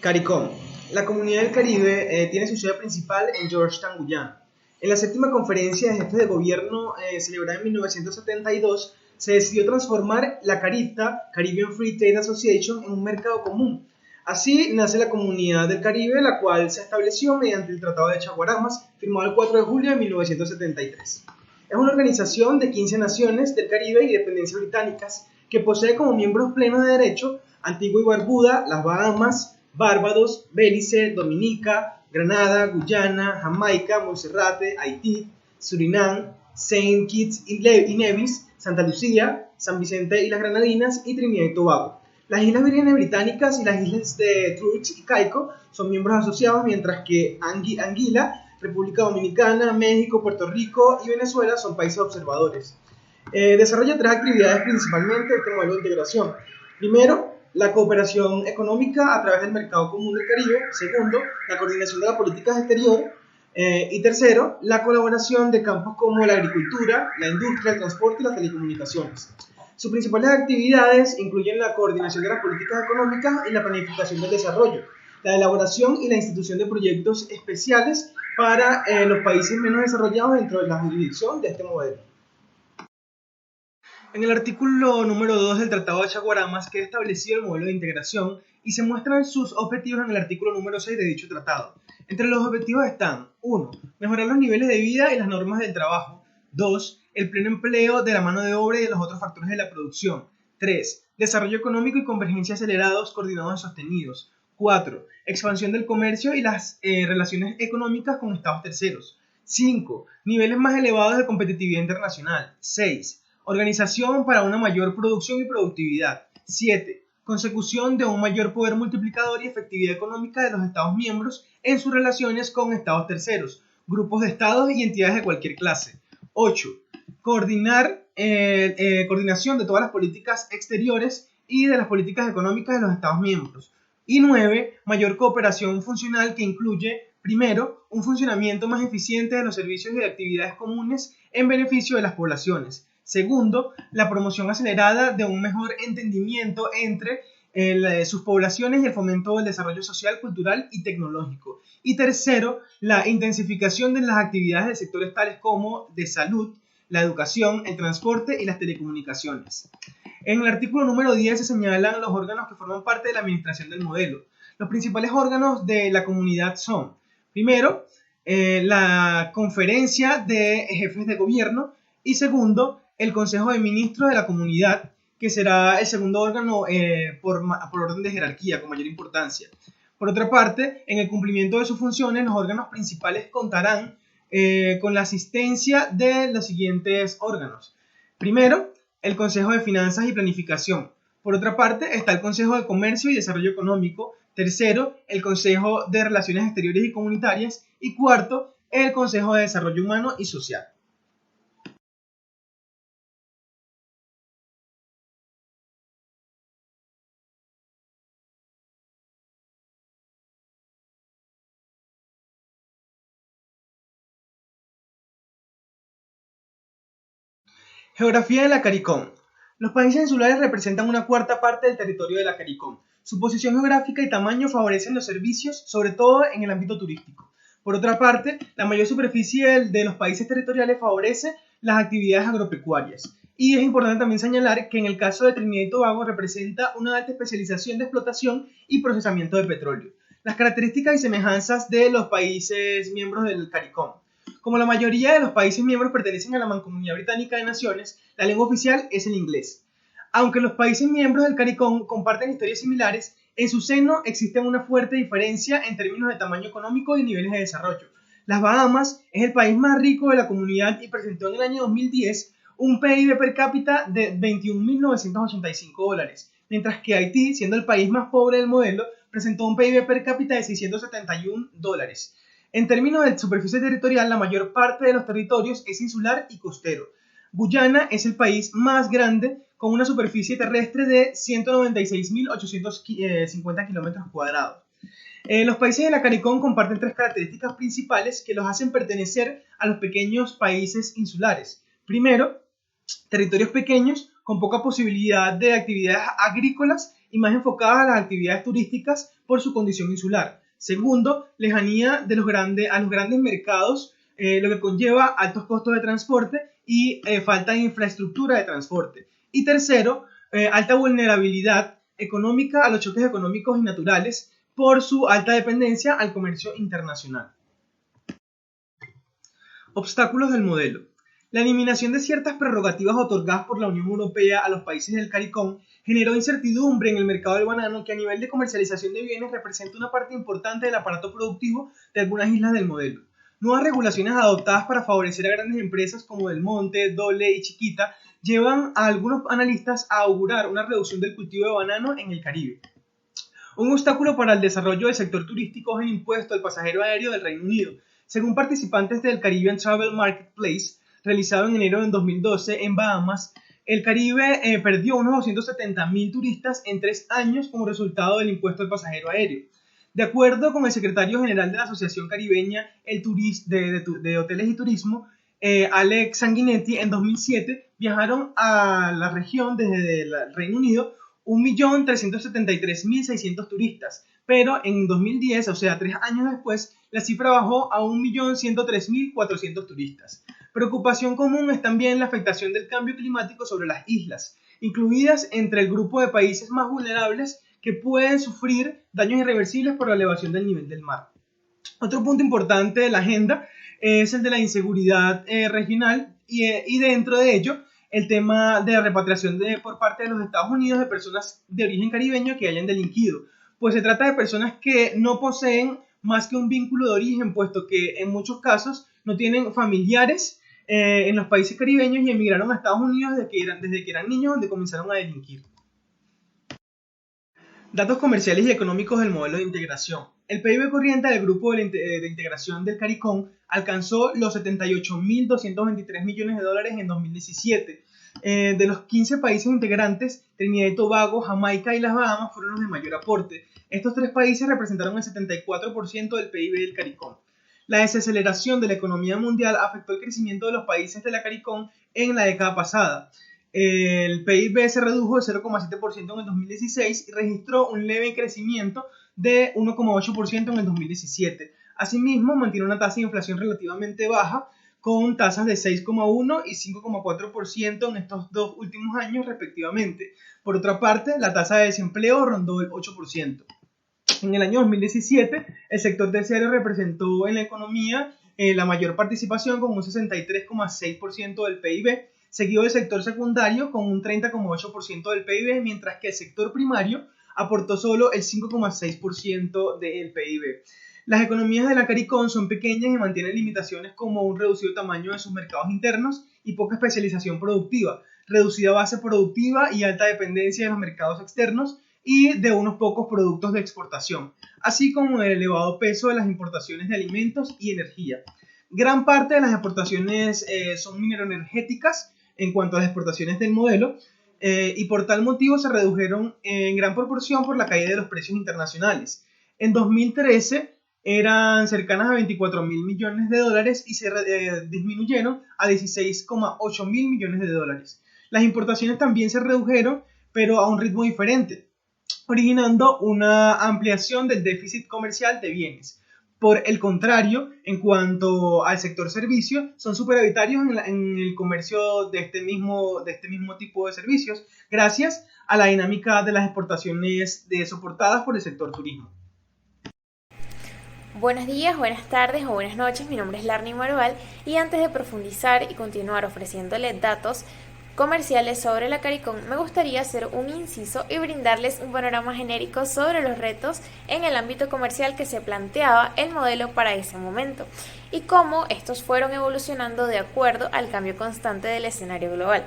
CARICOM. La Comunidad del Caribe tiene su sede principal en Georgetown, Guyana. En la séptima conferencia de jefes de gobierno celebrada en 1972, se decidió transformar la CARIFTA, Caribbean Free Trade Association, en un mercado común. Así nace la Comunidad del Caribe, la cual se estableció mediante el Tratado de Chaguaramas, firmado el 4 de julio de 1973. Es una organización de 15 naciones del Caribe y dependencias británicas que posee como miembros plenos de derecho Antigua y Barbuda, las Bahamas, Barbados, Belice, Dominica, Granada, Guyana, Jamaica, Monserrate, Haití, Surinam, Saint Kitts y Nevis, Santa Lucía, San Vicente y las Granadinas y Trinidad y Tobago. Las Islas Vírgenes Británicas y las islas de Truth y Caicos son miembros asociados, mientras que Anguila, República Dominicana, México, Puerto Rico y Venezuela son países observadores. Desarrolla tres actividades principalmente este modelo de integración. Primero, la cooperación económica a través del mercado común del Caribe. Segundo, la coordinación de las políticas exteriores. Y tercero, la colaboración de campos como la agricultura, la industria, el transporte y las telecomunicaciones. Sus principales actividades incluyen la coordinación de las políticas económicas y la planificación del desarrollo, la elaboración y la institución de proyectos especiales para los países menos desarrollados dentro de la jurisdicción de este modelo. En el artículo número 2 del Tratado de Chaguaramas queda establecido el modelo de integración y se muestran sus objetivos en el artículo número 6 de dicho tratado. Entre los objetivos están: 1. Mejorar los niveles de vida y las normas del trabajo. 2. El pleno empleo de la mano de obra y de los otros factores de la producción. 3. Desarrollo económico y convergencia acelerados, coordinados y sostenidos. 4. Expansión del comercio y las relaciones económicas con estados terceros. 5. Niveles más elevados de competitividad internacional. 6. Organización para una mayor producción y productividad. 7. Consecución de un mayor poder multiplicador y efectividad económica de los Estados miembros en sus relaciones con estados terceros, grupos de estados y entidades de cualquier clase. 8. Coordinación de todas las políticas exteriores y de las políticas económicas de los Estados miembros. Y 9. Mayor cooperación funcional que incluye, primero, un funcionamiento más eficiente de los servicios y de actividades comunes en beneficio de las poblaciones. Segundo, la promoción acelerada de un mejor entendimiento entre sus poblaciones y el fomento del desarrollo social, cultural y tecnológico. Y tercero, la intensificación de las actividades de sectores tales como de salud, la educación, el transporte y las telecomunicaciones. En el artículo número 10 se señalan los órganos que forman parte de la administración del modelo. Los principales órganos de la comunidad son, primero, la conferencia de jefes de gobierno y segundo, el Consejo de Ministros de la Comunidad, que será el segundo órgano por orden de jerarquía, con mayor importancia. Por otra parte, en el cumplimiento de sus funciones, los órganos principales contarán con la asistencia de los siguientes órganos. Primero, el Consejo de Finanzas y Planificación. Por otra parte, está el Consejo de Comercio y Desarrollo Económico. Tercero, el Consejo de Relaciones Exteriores y Comunitarias. Y cuarto, el Consejo de Desarrollo Humano y Social. Geografía de la CARICOM. Los países insulares representan una cuarta parte del territorio de la CARICOM. Su posición geográfica y tamaño favorecen los servicios, sobre todo en el ámbito turístico. Por otra parte, la mayor superficie de los países territoriales favorece las actividades agropecuarias. Y es importante también señalar que en el caso de Trinidad y Tobago representa una alta especialización de explotación y procesamiento de petróleo. Las características y semejanzas de los países miembros del CARICOM. Como la mayoría de los países miembros pertenecen a la Mancomunidad Británica de Naciones, la lengua oficial es el inglés. Aunque los países miembros del CARICOM comparten historias similares, en su seno existe una fuerte diferencia en términos de tamaño económico y niveles de desarrollo. Las Bahamas es el país más rico de la comunidad y presentó en el año 2010 un PIB per cápita de $21.985, mientras que Haití, siendo el país más pobre del modelo, presentó un PIB per cápita de $671. En términos de superficie territorial, la mayor parte de los territorios es insular y costero. Guyana es el país más grande, con una superficie terrestre de 196.850 kilómetros cuadrados. Los países de la CARICOM comparten tres características principales que los hacen pertenecer a los pequeños países insulares. Primero, territorios pequeños con poca posibilidad de actividades agrícolas y más enfocadas a las actividades turísticas por su condición insular. Segundo, lejanía a los grandes mercados, lo que conlleva altos costos de transporte y falta de infraestructura de transporte. Y tercero, alta vulnerabilidad económica a los choques económicos y naturales por su alta dependencia al comercio internacional. Obstáculos del modelo. La eliminación de ciertas prerrogativas otorgadas por la Unión Europea a los países del CARICOM generó incertidumbre en el mercado del banano, que a nivel de comercialización de bienes representa una parte importante del aparato productivo de algunas islas del modelo. Nuevas regulaciones adoptadas para favorecer a grandes empresas como Del Monte, Dole y Chiquita llevan a algunos analistas a augurar una reducción del cultivo de banano en el Caribe. Un obstáculo para el desarrollo del sector turístico es el impuesto al pasajero aéreo del Reino Unido. Según participantes del Caribbean Travel Marketplace, realizado en enero de 2012 en Bahamas, el Caribe perdió unos 270.000 turistas en 3 años como resultado del impuesto al pasajero aéreo. De acuerdo con el secretario general de la Asociación Caribeña de Hoteles y Turismo, Alex Sanguinetti, en 2007 viajaron a la región desde el Reino Unido 1.373.600 turistas, pero en 2010, o sea, 3 años después, la cifra bajó a 1.103.400 turistas. Preocupación común es también la afectación del cambio climático sobre las islas, incluidas entre el grupo de países más vulnerables que pueden sufrir daños irreversibles por la elevación del nivel del mar. Otro punto importante de la agenda es el de la inseguridad regional y dentro de ello el tema de la repatriación por parte de los Estados Unidos de personas de origen caribeño que hayan delinquido, pues se trata de personas que no poseen más que un vínculo de origen, puesto que en muchos casos no tienen familiares en los países caribeños y emigraron a Estados Unidos desde que eran niños, donde comenzaron a delinquir. Datos comerciales y económicos del modelo de integración. El PIB corriente del grupo de integración del CARICOM alcanzó los 78.223 millones de dólares en 2017. De los 15 países integrantes, Trinidad y Tobago, Jamaica y las Bahamas fueron los de mayor aporte. Estos 3 países representaron el 74% del PIB del CARICOM. La desaceleración de la economía mundial afectó el crecimiento de los países de la CARICOM en la década pasada. El PIB se redujo de 0,7% en el 2016 y registró un leve crecimiento de 1,8% en el 2017. Asimismo, mantiene una tasa de inflación relativamente baja, con tasas de 6,1 y 5,4% en estos 2 últimos años respectivamente. Por otra parte, la tasa de desempleo rondó el 8%. En el año 2017, el sector terciario representó en la economía la mayor participación con un 63,6% del PIB, seguido del sector secundario con un 30,8% del PIB, mientras que el sector primario aportó solo el 5,6% del PIB. Las economías de la CARICOM son pequeñas y mantienen limitaciones como un reducido tamaño de sus mercados internos y poca especialización productiva, reducida base productiva y alta dependencia de los mercados externos y de unos pocos productos de exportación, así como el elevado peso de las importaciones de alimentos y energía. Gran parte de las exportaciones son mineroenergéticas en cuanto a las exportaciones del modelo, y por tal motivo se redujeron en gran proporción por la caída de los precios internacionales. En 2013 eran cercanas a 24.000 millones de dólares y se disminuyeron a 16,8 mil millones de dólares. Las importaciones también se redujeron, pero a un ritmo diferente, originando una ampliación del déficit comercial de bienes. Por el contrario, en cuanto al sector servicio, son superavitarios en el comercio de este mismo tipo de servicios, gracias a la dinámica de las exportaciones soportadas por el sector turismo. Buenos días, buenas tardes o buenas noches, mi nombre es Larny Marual y antes de profundizar y continuar ofreciéndoles datos comerciales sobre la CARICOM, me gustaría hacer un inciso y brindarles un panorama genérico sobre los retos en el ámbito comercial que se planteaba el modelo para ese momento y cómo estos fueron evolucionando de acuerdo al cambio constante del escenario global.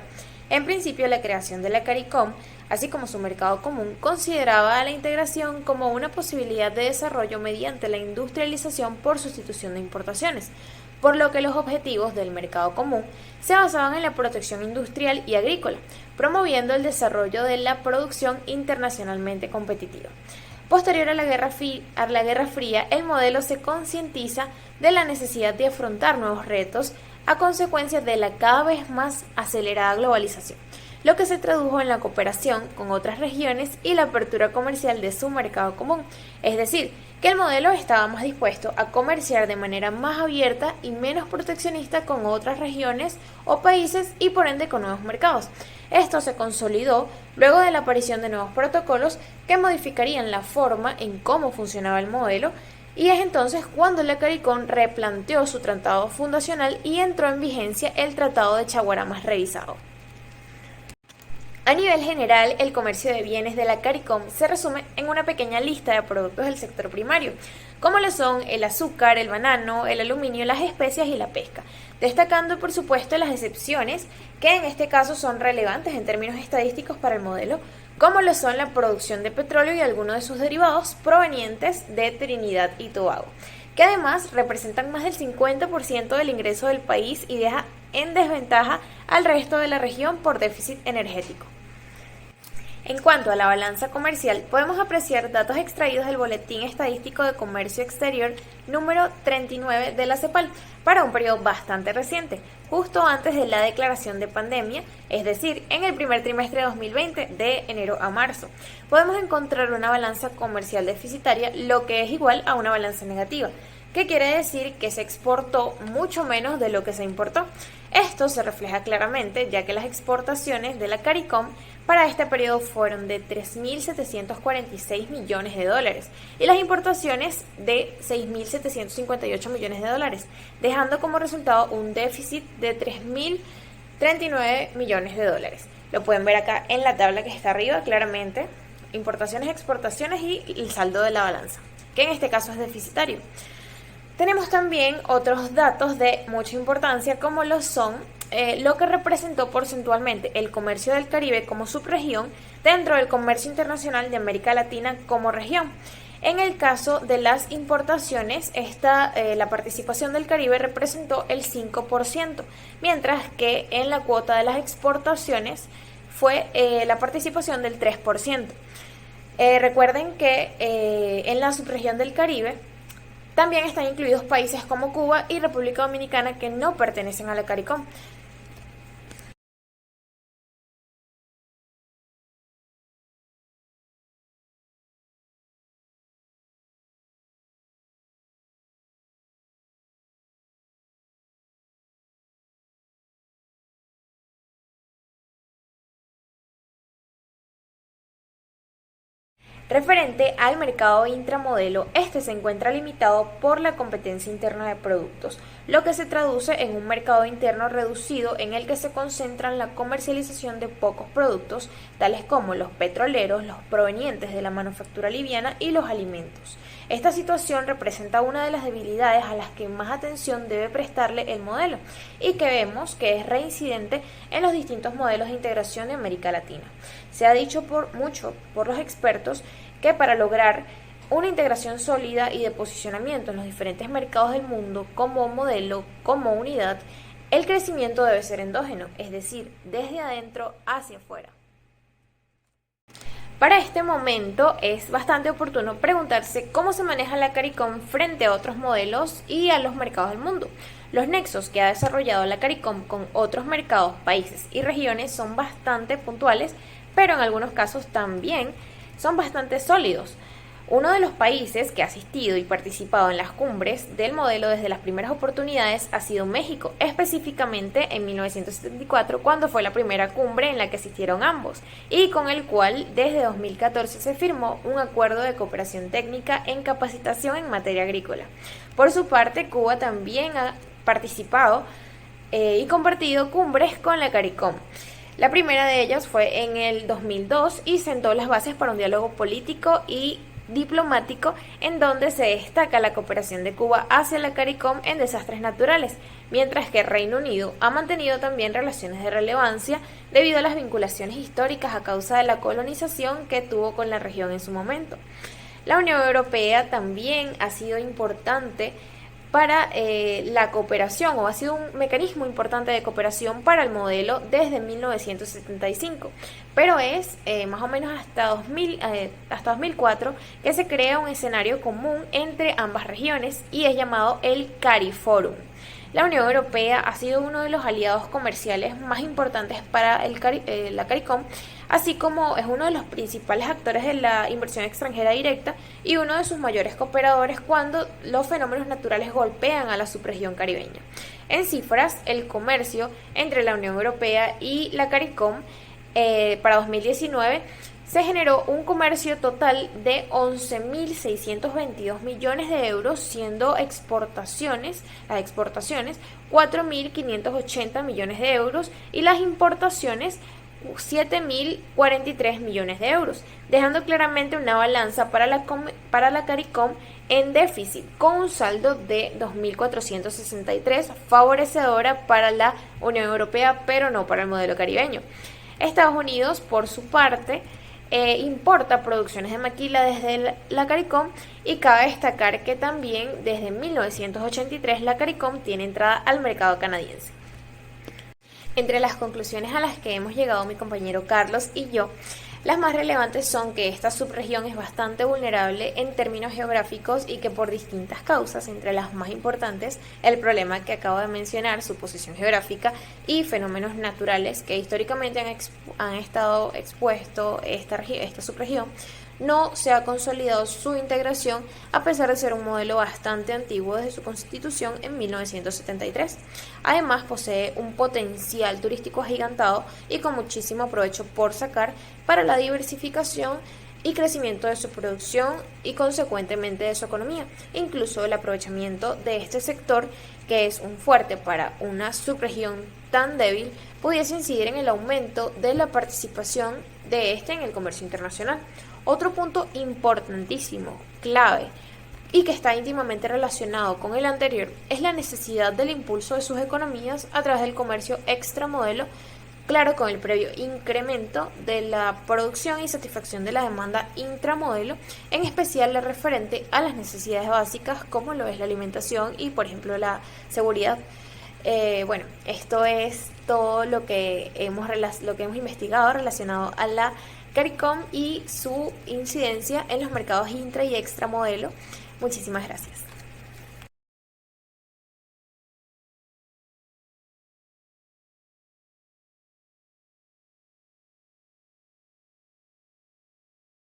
En principio, la creación de la CARICOM, así como su mercado común, consideraba a la integración como una posibilidad de desarrollo mediante la industrialización por sustitución de importaciones, por lo que los objetivos del mercado común se basaban en la protección industrial y agrícola, promoviendo el desarrollo de la producción internacionalmente competitiva. Posterior a la Guerra Fría, el modelo se concientiza de la necesidad de afrontar nuevos retos a consecuencia de la cada vez más acelerada globalización, lo que se tradujo en la cooperación con otras regiones y la apertura comercial de su mercado común, es decir, que el modelo estaba más dispuesto a comerciar de manera más abierta y menos proteccionista con otras regiones o países y por ende con nuevos mercados. Esto se consolidó luego de la aparición de nuevos protocolos que modificarían la forma en cómo funcionaba el modelo, y es entonces cuando la CARICOM replanteó su tratado fundacional y entró en vigencia el Tratado de Chaguaramas revisado. A nivel general, el comercio de bienes de la CARICOM se resume en una pequeña lista de productos del sector primario, como lo son el azúcar, el banano, el aluminio, las especias y la pesca, destacando por supuesto las excepciones que en este caso son relevantes en términos estadísticos para el modelo, como lo son la producción de petróleo y algunos de sus derivados provenientes de Trinidad y Tobago, que además representan más del 50% del ingreso del país y deja en desventaja al resto de la región por déficit energético. En cuanto a la balanza comercial, podemos apreciar datos extraídos del Boletín Estadístico de Comercio Exterior número 39 de la CEPAL para un periodo bastante reciente, justo antes de la declaración de pandemia, es decir, en el primer trimestre de 2020, de enero a marzo. Podemos encontrar una balanza comercial deficitaria, lo que es igual a una balanza negativa, que quiere decir que se exportó mucho menos de lo que se importó. Esto se refleja claramente ya que las exportaciones de la CARICOM para este periodo fueron de 3.746 millones de dólares y las importaciones de 6.758 millones de dólares, dejando como resultado un déficit de 3.039 millones de dólares. Lo pueden ver acá en la tabla que está arriba claramente, importaciones, exportaciones y el saldo de la balanza, que en este caso es deficitario. Tenemos también otros datos de mucha importancia como lo son lo que representó porcentualmente el comercio del Caribe como subregión dentro del comercio internacional de América Latina como región. En el caso de las importaciones, la participación del Caribe representó el 5%, mientras que en la cuota de las exportaciones fue la participación del 3%. Recuerden que en la subregión del Caribe también están incluidos países como Cuba y República Dominicana que no pertenecen a la CARICOM. Referente al mercado intramodelo, este se encuentra limitado por la competencia interna de productos, lo que se traduce en un mercado interno reducido en el que se concentran la comercialización de pocos productos, tales como los petroleros, los provenientes de la manufactura liviana y los alimentos. Esta situación representa una de las debilidades a las que más atención debe prestarle el modelo y que vemos que es reincidente en los distintos modelos de integración de América Latina. Se ha dicho mucho por los expertos que para lograr una integración sólida y de posicionamiento en los diferentes mercados del mundo como modelo, como unidad, el crecimiento debe ser endógeno, es decir, desde adentro hacia afuera. Para este momento es bastante oportuno preguntarse cómo se maneja la CARICOM frente a otros modelos y a los mercados del mundo. Los nexos que ha desarrollado la CARICOM con otros mercados, países y regiones son bastante puntuales, pero en algunos casos también son bastante sólidos. Uno de los países que ha asistido y participado en las cumbres del modelo desde las primeras oportunidades ha sido México, específicamente en 1974, cuando fue la primera cumbre en la que asistieron ambos, y con el cual desde 2014 se firmó un acuerdo de cooperación técnica en capacitación en materia agrícola. Por su parte, Cuba también ha participado y compartido cumbres con la CARICOM. La primera de ellas fue en el 2002 y sentó las bases para un diálogo político y diplomático en donde se destaca la cooperación de Cuba hacia la CARICOM en desastres naturales, mientras que Reino Unido ha mantenido también relaciones de relevancia debido a las vinculaciones históricas a causa de la colonización que tuvo con la región en su momento. La Unión Europea también ha sido importante para la cooperación, o ha sido un mecanismo importante de cooperación para el modelo desde 1975, pero es más o menos hasta 2004 que se crea un escenario común entre ambas regiones y es llamado el CARIFORUM. La Unión Europea ha sido uno de los aliados comerciales más importantes para la CARICOM, así como es uno de los principales actores de la inversión extranjera directa y uno de sus mayores cooperadores cuando los fenómenos naturales golpean a la subregión caribeña. En cifras, el comercio entre la Unión Europea y la CARICOM para 2019 se generó un comercio total de 11.622 millones de euros, siendo las exportaciones 4.580 millones de euros y las importaciones 7.043 millones de euros, dejando claramente una balanza para la CARICOM en déficit, con un saldo de 2.463, favorecedora para la Unión Europea, pero no para el modelo caribeño. Estados Unidos, por su parte, importa producciones de maquila desde la CARICOM, y cabe destacar que también desde 1983 la CARICOM tiene entrada al mercado canadiense. Entre las conclusiones a las que hemos llegado mi compañero Carlos y yo, las más relevantes son que esta subregión es bastante vulnerable en términos geográficos y que por distintas causas, entre las más importantes, el problema que acabo de mencionar, su posición geográfica y fenómenos naturales que históricamente han estado expuestos esta subregión, no se ha consolidado su integración a pesar de ser un modelo bastante antiguo desde su constitución en 1973. Además, posee un potencial turístico agigantado y con muchísimo provecho por sacar para la diversificación y crecimiento de su producción y consecuentemente de su economía. Incluso el aprovechamiento de este sector, que es un fuerte para una subregión tan débil, pudiese incidir en el aumento de la participación de este en el comercio internacional. Otro punto importantísimo, clave, y que está íntimamente relacionado con el anterior, es la necesidad del impulso de sus economías a través del comercio extramodelo, claro, con el previo incremento de la producción y satisfacción de la demanda intramodelo, en especial la referente a las necesidades básicas como lo es la alimentación y, por ejemplo, la seguridad. Esto es todo lo que hemos investigado relacionado a la CARICOM y su incidencia en los mercados intra y extramodelo. Muchísimas gracias.